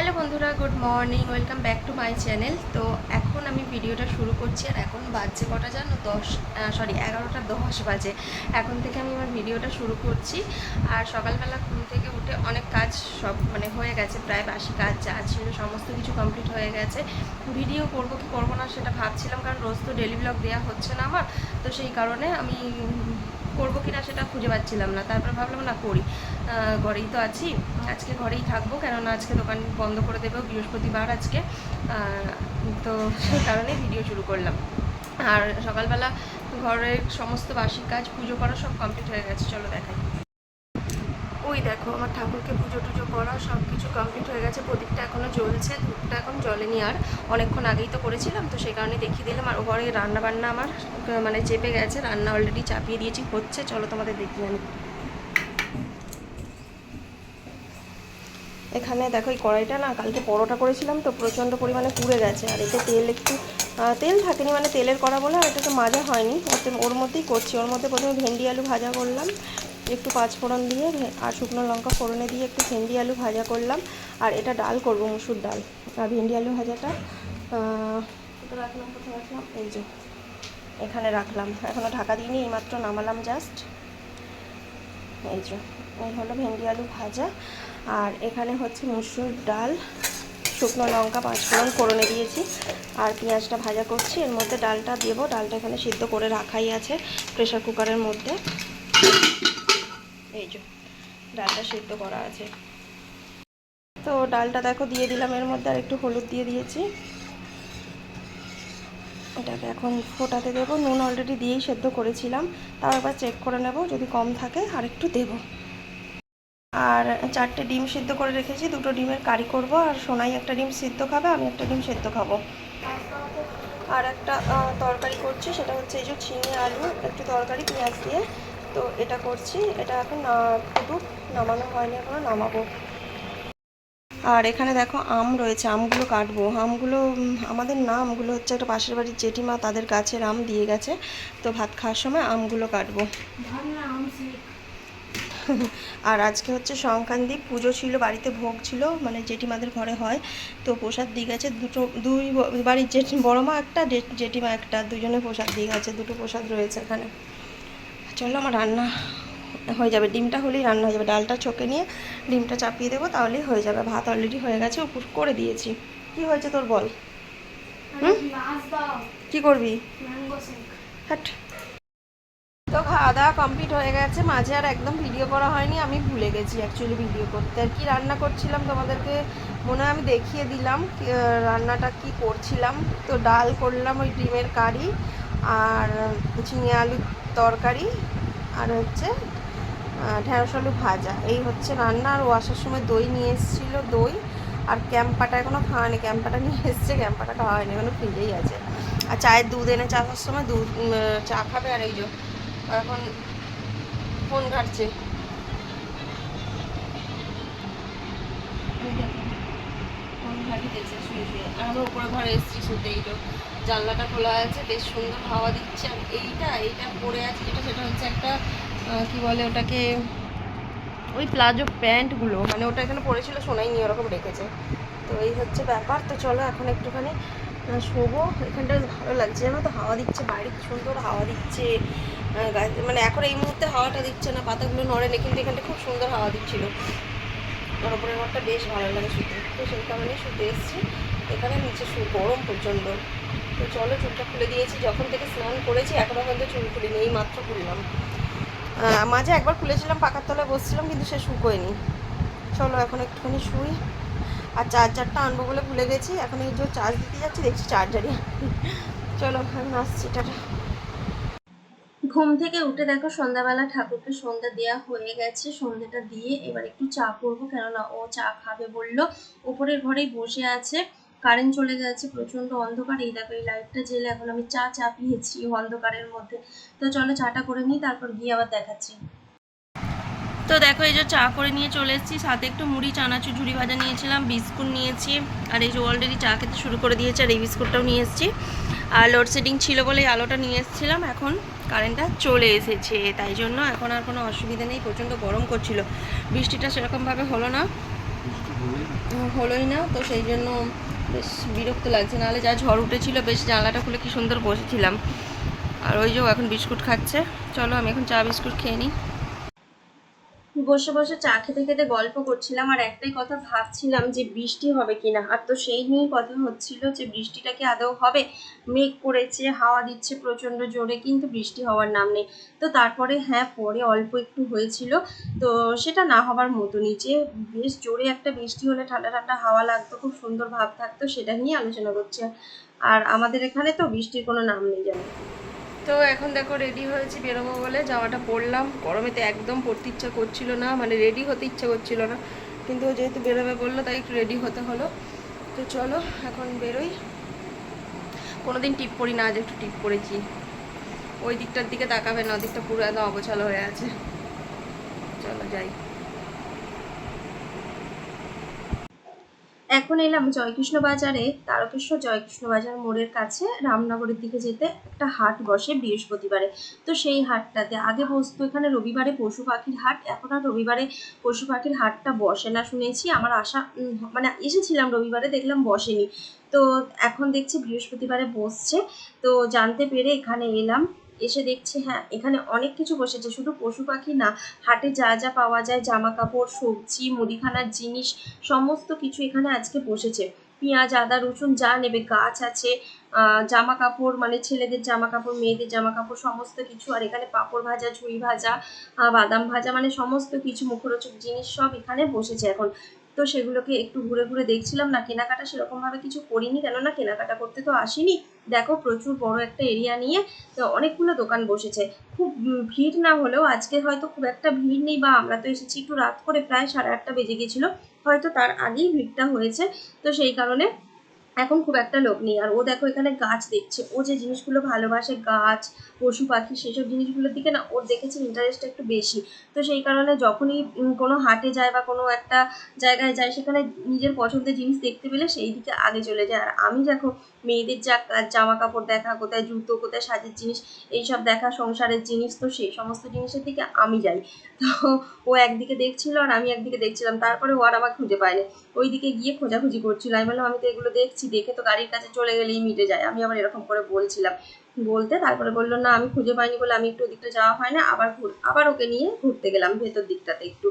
Hello বন্ধুরা, good morning, welcome back to my channel. তো এখন আমি ভিডিওটা শুরু করছি আর এখন বাজছে কটা জানো, 11:10 বাজে। এখন থেকে আমি আমার ভিডিওটা শুরু করছি। আর সকালবেলা ঘুম থেকে উঠে অনেক কাজ সব হয়ে গেছে, প্রায় বাসি কাজ যা ছিল সমস্ত কিছু কমপ্লিট হয়ে গেছে। ভিডিও করব কি করব না সেটা ভাবছিলাম, কারণ রোজ তো ডেলি ব্লগ দেওয়া হচ্ছে না আমার, তো সেই কারণে আমি করবো কিনা সেটা খুঁজে পাচ্ছিলাম না। তারপর ভাবলাম না করি, ঘরেই তো আছি, আজকে ঘরেই থাকবো, কেননা আজকে দোকান বন্ধ করে দেবো, বৃহস্পতিবার আজকে। তো সেই কারণে ভিডিও শুরু করলাম। আর সকালবেলা ঘরের সমস্ত বাসি কাজ, পুজো করা সব কমপ্লিট হয়ে গেছে। চলো দেখাই। ওই দেখো, আমার ঠাকুরকে পুজো টুজো করা সব কিছু কমপ্লিট হয়ে গেছে। প্রদীপটা এখনও জ্বলছে, ধূপটা এখন জ্বলেনি, আর অনেকক্ষণ আগেই তো করেছিলাম, তো সেই কারণে দেখিয়ে দিলাম। আর ঘরে রান্না বান্না আমার চেপে গেছে, রান্না অলরেডি চাপিয়ে দিয়েছি, হচ্ছে। চলো তোমাদের দেখিয়ে আমি। এখানে দেখো, এই কড়াইটা না কালকে পরোটা করেছিলাম তো প্রচণ্ড পরিমাণে পুড়ে গেছে, আর এতে তেল একটু তেল থাকেনি, তেলের কড়া বলে, আর এটাকে মাজা হয়নি। ওর মধ্যেই করছি। ওর মধ্যে প্রথমে ভেন্ডি আলু ভাজা করলাম, একটু পাঁচফোড়ন দিয়ে আর শুকনো লঙ্কা ফোড়নে দিয়ে একটু ভেন্ডি আলু ভাজা করলাম। আর এটা ডাল করব, মুসুর ডাল। আর ভেন্ডি আলু ভাজাটা রাখলাম, কোথায় রাখলাম, এই যে এখানে রাখলাম, এখনও ঢাকা দিইনি, এইমাত্র নামালাম জাস্ট। এই যে এই হলো ভেন্ডি আলু ভাজা। আর এখানে হচ্ছে মুসুর ডাল, শুকনো লঙ্কা পাঁচফোড়ন ফোড়নে দিয়েছি, আর পেঁয়াজটা ভাজা করছি। এর মধ্যে ডালটা দেবো। ডালটা এখানে সিদ্ধ করে রাখাই আছে প্রেশার কুকারের মধ্যে। এই যে ডালটা সিদ্ধ করা আছে, তো ডালটা দেখো দিয়ে দিলাম এর মধ্যে, আর একটু হলুদ দিয়ে দিয়েছি। এটাকে এখন ফোটাতে দেবো। নুন অলরেডি দিয়েই সেদ্ধ করেছিলাম, তাও একবার চেক করে নেব, যদি কম থাকে আর একটু দেবো। আর 4টে ডিম সিদ্ধ করে রেখেছি, 2টো ডিমের কারি করব। আর সোনাই একটা ডিম সিদ্ধ খাবে, আমি একটা ডিম সিদ্ধ খাবো। আর একটা তরকারি করছি, সেটা হচ্ছে এই যে ঝিঙে আলু একটু তরকারি পেঁয়াজ দিয়ে, তো এটা করছি। এটা এখন ফুটুক, নামানো হয়নি এখনো, নামাবো। আর এখানে দেখো আম রয়েছে, আমগুলো কাটবো। আমগুলো আমাদের না, আমগুলো হচ্ছে একটা পাশের বাড়ির জেঠিমা, তাদের গাছের আম দিয়ে গেছে, তো ভাত খাওয়ার সময় আমগুলো কাটবো। আর আজকে হচ্ছে সংক্রান্তি, পুজো ছিল, বাড়িতে ভোগ ছিল, জেঠিমাদের ঘরে হয়, তো প্রসাদ দিয়ে গেছে। দুই বাড়ির বড় মা একটা, জেঠিমা একটা, দুজনে প্রসাদ দিয়ে গেছে, 2টো প্রসাদ রয়েছে এখানে। চলো, আমার রান্না হয়ে যাবে, ডিমটা হলেই রান্না হয়ে যাবে। ডালটা ছকে নিয়ে ডিমটা চাপিয়ে দেবো, তাহলেই হয়ে যাবে। ভাত অলরেডি হয়ে গেছে, উপর করে দিয়েছি। কি হয়েছে তোর বল? কি করবি? হ্যাট। তো খাওয়া দাওয়া কমপ্লিট হয়ে গেছে, মাঝে আর একদম ভিডিও করা হয়নি, আমি ভুলে গেছি অ্যাকচুয়ালি ভিডিও করতে। আর কি রান্না করছিলাম তোমাদেরকে মনে হয় আমি দেখিয়ে দিলাম রান্নাটা কি করছিলাম। তো ডাল করলাম, ওই ডিমের কারি, আর ঝিঙে আলুর তরকারি, আর হচ্ছে ঢেঁড়স আলু ভাজা, এই হচ্ছে রান্না। আর ও আসার সময় দই নিয়ে এসেছিলো, দই। আর ক্যাম্পাটা এখনও খাওয়ানি, ক্যাম্পাটা নিয়ে এসছে, ক্যাম্পাটা খাওয়া হয়নি, এখনো ফ্রিজেই আছে। আর চায়ের দুধ এনেছে আসার সময়, দুধ চা খাবে। আর এই যে এখন ফোন ঘাটছে, ফোন ঘাটিতেছে শুয়ে শুয়ে। আর আমরা উপরে ঘরে এসেছি শুতে, এই তো জানলাটা খোলা আছে, বেশ সুন্দর হাওয়া দিচ্ছে। আর এইটা পরে আছে যেটা, সেটা হচ্ছে একটা কি বলে ওটাকে, ওই প্লাজো প্যান্টগুলো, ওটা এখানে পড়েছিল, শোনাই নি, ওরকম রেখেছে। তো এই হচ্ছে ব্যাপার। তো চলো এখন একটুখানি শোবো। এখানটা ভালো লাগছে, জানো তো, হাওয়া দিচ্ছে, বাইরে কি সুন্দর হাওয়া দিচ্ছে। এখন এই মুহূর্তে হাওয়াটা দিচ্ছে না, পাতাগুলো নড়েনি, কিন্তু এখানটা খুব সুন্দর হাওয়া দিচ্ছিলো। আর ওপরের ঘরটা বেশ ভালো লাগে শুতে, তো সেই কারণেই শুতে এসেছি। এখানে নিচে গরম প্রচণ্ড। তো চলো, চুলটা খুলে দিয়েছি, যখন থেকে স্নান করেছি এখনও পর্যন্ত চুল খুলিনি, এই মাত্র খুললাম। মাঝে একবার খুলেছিলাম, পাখার তলায় বসছিলাম, কিন্তু সে শুকোয়নি। চলো এখন একটুখানি শুই। আর চার্জারটা আনবো বলে ভুলে গেছি, এখন এই যে চার্জ দিতে যাচ্ছি, দেখছি চার্জারই। চলো এখন আসছি, টাটা। ঘুম থেকে উঠে দেখো সন্ধ্যাবেলা ঠাকুরকে সন্ধ্যা দেওয়া হয়ে গেছে। সন্ধ্যাটা দিয়ে এবার একটু চা করবো, কেননা ও চা খাবে বললো। উপরের ঘরেই বসে আছে, কারেন্ট চলে গেছে, প্রচণ্ড অন্ধকার। এই দেখো, এই লাইটটা জেলে এখন আমি চা চাপিয়েছি অন্ধকারের মধ্যে। তো চলো চাটা করে নিই, তারপর গিয়ে আবার দেখাচ্ছি। তো দেখো, এই যে চা করে নিয়ে চলে এসেছি, সাথে একটু মুড়ি, চানাচুর, ঝুড়ি ভাজা নিয়েছিলাম, বিস্কুট নিয়েছি। আর এই যে অলরেডি চা খেতে শুরু করে দিয়েছে, আর এই বিস্কুটটাও নিয়ে এসেছি। আর লোডশেডিং ছিল বলে এই আলোটা নিয়ে এসেছিলাম, এখন কারেন্টটা চলে এসেছে, তাই জন্য এখন আর কোনো অসুবিধা নেই। প্রচণ্ড গরম করছিল, বৃষ্টিটা সেরকমভাবে হলো না, হলোই না, তো সেই জন্য বেশ বিরক্ত লাগছে। নাহলে যা ঝড় উঠেছিল, বেশ জানলাটা খুলে কি সুন্দর বসেছিলাম। আর ওই যে এখন বিস্কুট খাচ্ছে। চলো আমি এখন চা বিস্কুট খেয়ে নিই। বসে বসে চা খেতে খেতে গল্প করছিলাম, আর একটাই কথা ভাবছিলাম যে বৃষ্টি হবে কিনা। আর তো সেই নিয়েই কথা হচ্ছিল যে বৃষ্টিটা কি আদৌ হবে। মেঘ করেছে, হাওয়া দিচ্ছে প্রচণ্ড জোরে, কিন্তু বৃষ্টি হওয়ার নাম নেই। তো তারপরে হ্যাঁ, পরে অল্প একটু হয়েছিল, তো সেটা না হবার মতনই। যে বেশ জোরে একটা বৃষ্টি হলে ঠান্ডা ঠান্ডা হাওয়া লাগতো, খুব সুন্দর ভাব থাকতো, সেটা নিয়ে আলোচনা করছি। আর আমাদের এখানে তো বৃষ্টির কোনো নাম নেই জানো। তো এখন দেখো রেডি হয়েছি বেরোবো বলে, জামাটা পরলাম। গরমেতে একদম পরতে ইচ্ছা করছিল না, মানে রেডি হতে ইচ্ছা করছিল না, কিন্তু যেহেতু বেরোবে বললো তাই একটু রেডি হতে হলো। তো চলো এখন বেরোই। কোনোদিন টিপ পরি না, আজ একটু টিপ পরেছি। ওই দিকটার দিকে তাকাবে না, ওদিকটা পুরো একদম অগোছালো হয়ে আছে। চলো যাই। এখন এলাম জয়কৃষ্ণ বাজারে, তারকেশ্বর জয়কৃষ্ণ বাজার মোড়ের কাছে। রামনগরের দিকে যেতে একটা হাট বসে বৃহস্পতিবারে। তো সেই হাটটাতে আগে বসতো, এখানে রবিবারে পশু পাখির হাট। এখন আর রবিবারে পশু পাখির হাটটা বসে না শুনেছি। আমার আশা মানে এসেছিলাম রবিবারে, দেখলাম বসেনি। তো এখন দেখছি বৃহস্পতিবারে বসছে। তো জানতে পেরে এখানে এলাম। এসে দেখছি হ্যাঁ, এখানে অনেক কিছু বসেছে, শুধু পশু পাখি না, হাটে যা যা পাওয়া যায়, জামা কাপড়, সবজি, মুদিখানার জিনিস, সমস্ত কিছু এখানে আজকে বসেছে। পেঁয়াজ, আদা, রসুন যা নেবে, গাছ আছে, জামা কাপড়, মানে ছেলেদের জামা কাপড়, মেয়েদের জামা কাপড়, সমস্ত কিছু। আর এখানে পাঁপড় ভাজা, ঝুড়ি ভাজা, বাদাম ভাজা, মানে সমস্ত কিছু মুখরোচক জিনিস সব এখানে বসেছে এখন। তো সেগুলোকে একটু ঘুরে ঘুরে দেখছিলাম। না কেনাকাটা সেরকমভাবে কিছু করিনি, কেননা কেনাকাটা করতে তো আসিনি। দেখো প্রচুর বড় একটা এরিয়া নিয়ে তো অনেকগুলো দোকান বসেছে। খুব ভিড় না হলেও আজকে হয়তো খুব একটা ভিড় নেই, বা আমরা তো এসেছি একটু রাত করে, প্রায় 8:30 বেজে গেছিলো, হয়তো তার আগেই ভিড়টা হয়েছে। তো সেই কারণে এখন খুব একটা লোক নেই। আর ও দেখো এখানে গাছ দেখছে, ও যে জিনিসগুলো ভালোবাসে, গাছ, পশু পাখি, সেসব জিনিসগুলোর দিকে না ওর দেখেছি ইন্টারেস্টটা একটু বেশি। তো সেই কারণে যখনই কোনো হাটে যায় বা কোনো একটা জায়গায় যায়, সেখানে নিজের পছন্দের জিনিস দেখতে পেলে সেই দিকে আগে চলে যায়। আর আমি দেখো মেয়েদের যা জামা কাপড় দেখা, কোথায় জুতো, কোথায় সাজের জিনিস, এইসব দেখা, সংসারের জিনিস, তো সেই সমস্ত জিনিসের দিকে আমি যাই। তো ও একদিকে দেখছিল আর আমি একদিকে দেখছিলাম। তারপরে ও আর আমাকে খুঁজে পায়নি, ওইদিকে গিয়ে খোঁজাখুঁজি করছিল। আমি বললাম আমি তো এগুলো দেখছি, দেখে তো গাড়ির কাছে চলে গেলেই মিটে যায়। আমি আবার এরকম করে বলছিলাম, বলতে তারপরে বললো না আমি খুঁজে পাইনি বলে আমি একটু ওদিকটা যাওয়া হয় না। আবার ওকে নিয়ে ঘুরতে গেলাম ভেতর দিকটাতে একটু।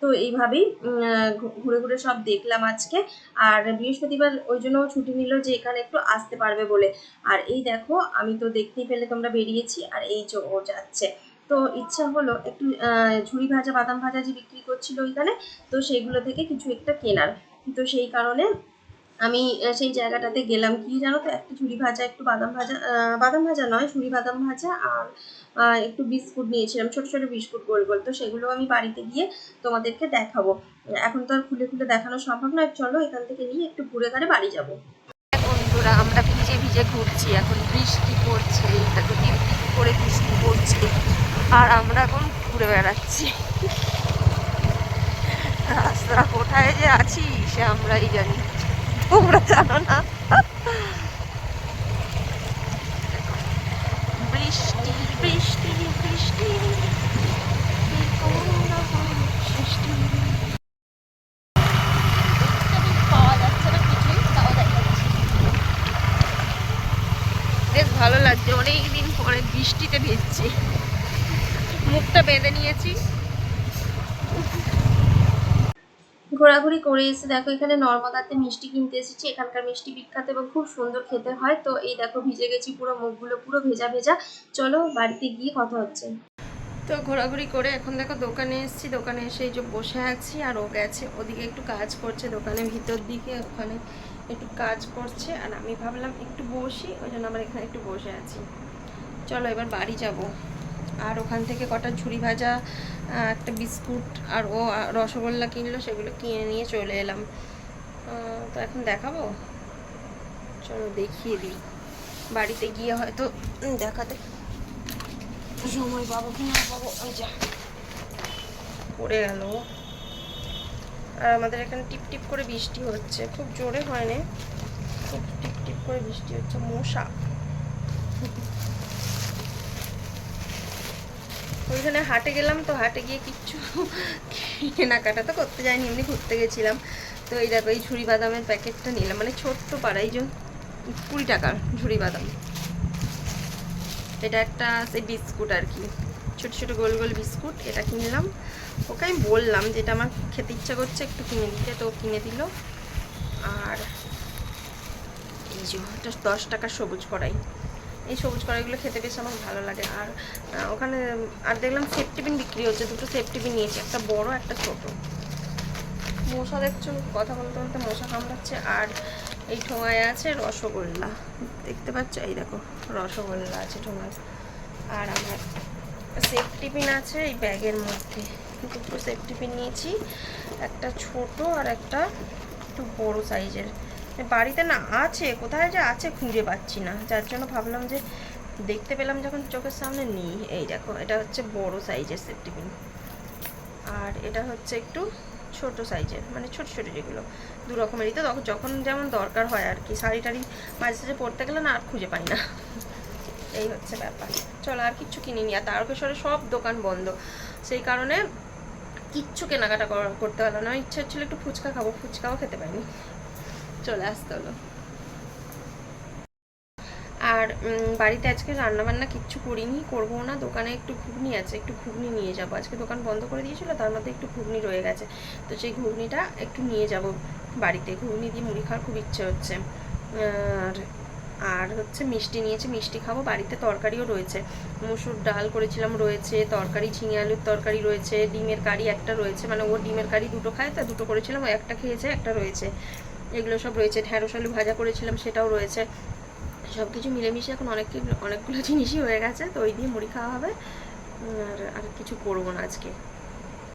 তো এইভাবেই ঘুরে ঘুরে সব দেখলাম আজকে। আর বৃহস্পতিবার ওই জন্য ছুটি নিল যে এখানে একটু আসতে পারবে বলে। আর এই দেখো আমি তো দেখতেই পেলে তোমরা, বেরিয়েছি আর এই যে ও যাচ্ছে। তো ইচ্ছা হলো একটু ঝুড়ি ভাজা, বাদাম ভাজা যে বিক্রি করছিল ওইখানে, তো সেইগুলো থেকে কিছু একটা কেনার। তো সেই কারণে আমি সেই জায়গাটাতে গেলাম। কি জানো তো, একটা ঝুড়ি ভাজা, একটু বাদাম ভাজা, বাদাম ভাজা নয়, ঝুড়ি বাদাম ভাজা, আর একটু বিস্কুট নিয়েছিলাম, ছোট ছোট বিস্কুট গোল গোল। তো সেগুলো আমি বাড়িতে গিয়ে তোমাদেরকে দেখাবো। এখন তো আর খুলে খুলে দেখানো সম্ভব নয়। চলো এখান থেকে নিয়ে একটু ঘুরে ঘাড়ে বাড়ি যাবো। বন্ধুরা আমরা ভিজে ভিজে ঘুরছি, এখন বৃষ্টি পড়ছে, দেখো টিপ টিপ করে বৃষ্টি পড়ছে, আর আমরা এখন ঘুরে বেড়াচ্ছি। রাস্তা কোথায় যে আছি সে আমরাই জানি, তোমরা জানো না। বৃষ্টি বৃষ্টি বৃষ্টি, বেশ ভালো লাগছে, অনেকদিন পরে বৃষ্টিতে ভিজছি, মুখটা বেঁধে নিয়েছি। ঘোরাঘুরি করে এসে দেখো এখানে নর্মদাতে মিষ্টি কিনতে এসেছি। এখানকার মিষ্টি বিখ্যাত এবং খুব সুন্দর খেতে হয়। তো এই দেখো ভিজে গেছি পুরো, মুখগুলো পুরো ভেজা ভেজা। চলো বাড়িতে গিয়ে কথা হচ্ছে। তো ঘোরাঘুরি করে এখন দেখো দোকানে এসেছি, দোকানে এসে এই যে বসে আছি। আর ও গেছে ওদিকে একটু কাজ করছে দোকানের ভিতর দিকে, ওখানে একটু কাজ করছে। আর আমি ভাবলাম একটু বসি, ওই জন্য আমার এখানে একটু বসে আছি। চলো এবার বাড়ি যাব। আর ওখান থেকে কটা ঝুড়ি ভাজা, একটা বিস্কুট আর ও রসগোল্লা কিনলো, সেগুলো কিনে নিয়ে চলে এলাম। তো এখন দেখাবো, চলো দেখিয়ে দিই। বাড়িতে গিয়ে হয়তো দেখাতে সময় পাবো কি না পাবো। ওই যা পড়ে গেল। আর আমাদের এখানে টিপ টিপ করে বৃষ্টি হচ্ছে, খুব জোরে হয় না, খুব টিপ টিপ করে বৃষ্টি হচ্ছে। মশা। ওইখানে হাটে গেলাম, তো হাটে গিয়ে কিচ্ছু কেনাকাটা তো করতে যাইনি, এমনি ঘুরতে গেছিলাম। তো এই দেখো এই ঝুড়ি বাদামের প্যাকেটটা নিলাম, মানে ছোট্ট পাড়া, এই যে 20 টাকার ঝুড়ি বাদাম। এটা একটা সেই বিস্কুট আর কি, ছোট ছোট গোল গোল বিস্কুট, এটা কিনলাম। ওকে আমি বললাম যে এটা আমার খেতে ইচ্ছা করছে, একটু কিনে দিতে, তো কিনে দিল। আর এই যে এটা 10 টাকার সবুজ কড়াই, এই সবুজ কড়াইগুলো খেতে বেশ আমার ভালো লাগে। আর ওখানে আর দেখলাম সেফ টিফিন বিক্রি হচ্ছে, দুটো সেফ টিফিন নিয়েছি, একটা বড় একটা ছোট। মশা দেখছো, কথা বলতে বলতে মশা কামড়াচ্ছে। আর এই ঠোঙায় আছে রসগোল্লা, দেখতে পাচ্ছ, এই দেখো রসগোল্লা আছে ঠোঙায়। আর আমার সেফ টিফিন আছে এই ব্যাগের মধ্যে, দুটো সেফ টিফিন নিয়েছি, একটা ছোট আর একটা একটু বড় সাইজের। বাড়িতে না আছে, কোথায় যে আছে খুঁজে পাচ্ছি না, যার জন্য ভাবলাম যে দেখতে পেলাম যখন চোখের সামনে নিই। এই দেখো এটা হচ্ছে বড় সাইজের সেফ টিফিন, আর এটা হচ্ছে একটু ছোট সাইজের, মানে ছোট ছোট যেগুলো, দু রকমেরই। তো যখন যেমন দরকার হয় আর কি, শাড়ি টাড়ি মাঝে সাঝে পরতে গেলে না আর খুঁজে পাই না, এই হচ্ছে ব্যাপার। চলো আর কিচ্ছু কিনিনি, আর তারকেশ্বরে সব দোকান বন্ধ, সেই কারণে কিচ্ছু কেনাকাটা করতে পারলাম না। ইচ্ছে হচ্ছিলো একটু ফুচকা খাবো, ফুচকাও খেতে পাইনি, চলে আসতে হলো। আর বাড়িতে আজকে রান্নাবান্না কিচ্ছু করিনি, করবো না। দোকানে একটু ঘুগনি আছে, একটু ঘুগনি নিয়ে যাবো। আজকে দোকান বন্ধ করে দিয়েছিল, তার মধ্যে একটু ঘুগনি রয়ে গেছে, তো সেই ঘুগনিটা একটু নিয়ে যাব বাড়িতে। ঘুগনি দিয়ে মুড়ি খাওয়ার খুব ইচ্ছে হচ্ছে। আর আর হচ্ছে মিষ্টি নিয়েছে, মিষ্টি খাবো। বাড়িতে তরকারিও রয়েছে, মুসুর ডাল করেছিলাম রয়েছে, তরকারি ঝিঙে আলুর তরকারি রয়েছে, ডিমের কারি একটা রয়েছে, মানে ও ডিমের কারি দুটো খায়, তা দুটো করেছিলাম, ও একটা খেয়েছে, একটা রয়েছে, এগুলো সব রয়েছে। ঢ্যাঁড়স আলু ভাজা করেছিলাম, সেটাও রয়েছে। সব কিছু মিলেমিশে এখন অনেকগুলো জিনিসই হয়ে গেছে, তো ওই দিয়ে মুড়ি খাওয়া হবে। আর কিছু করবো না আজকে।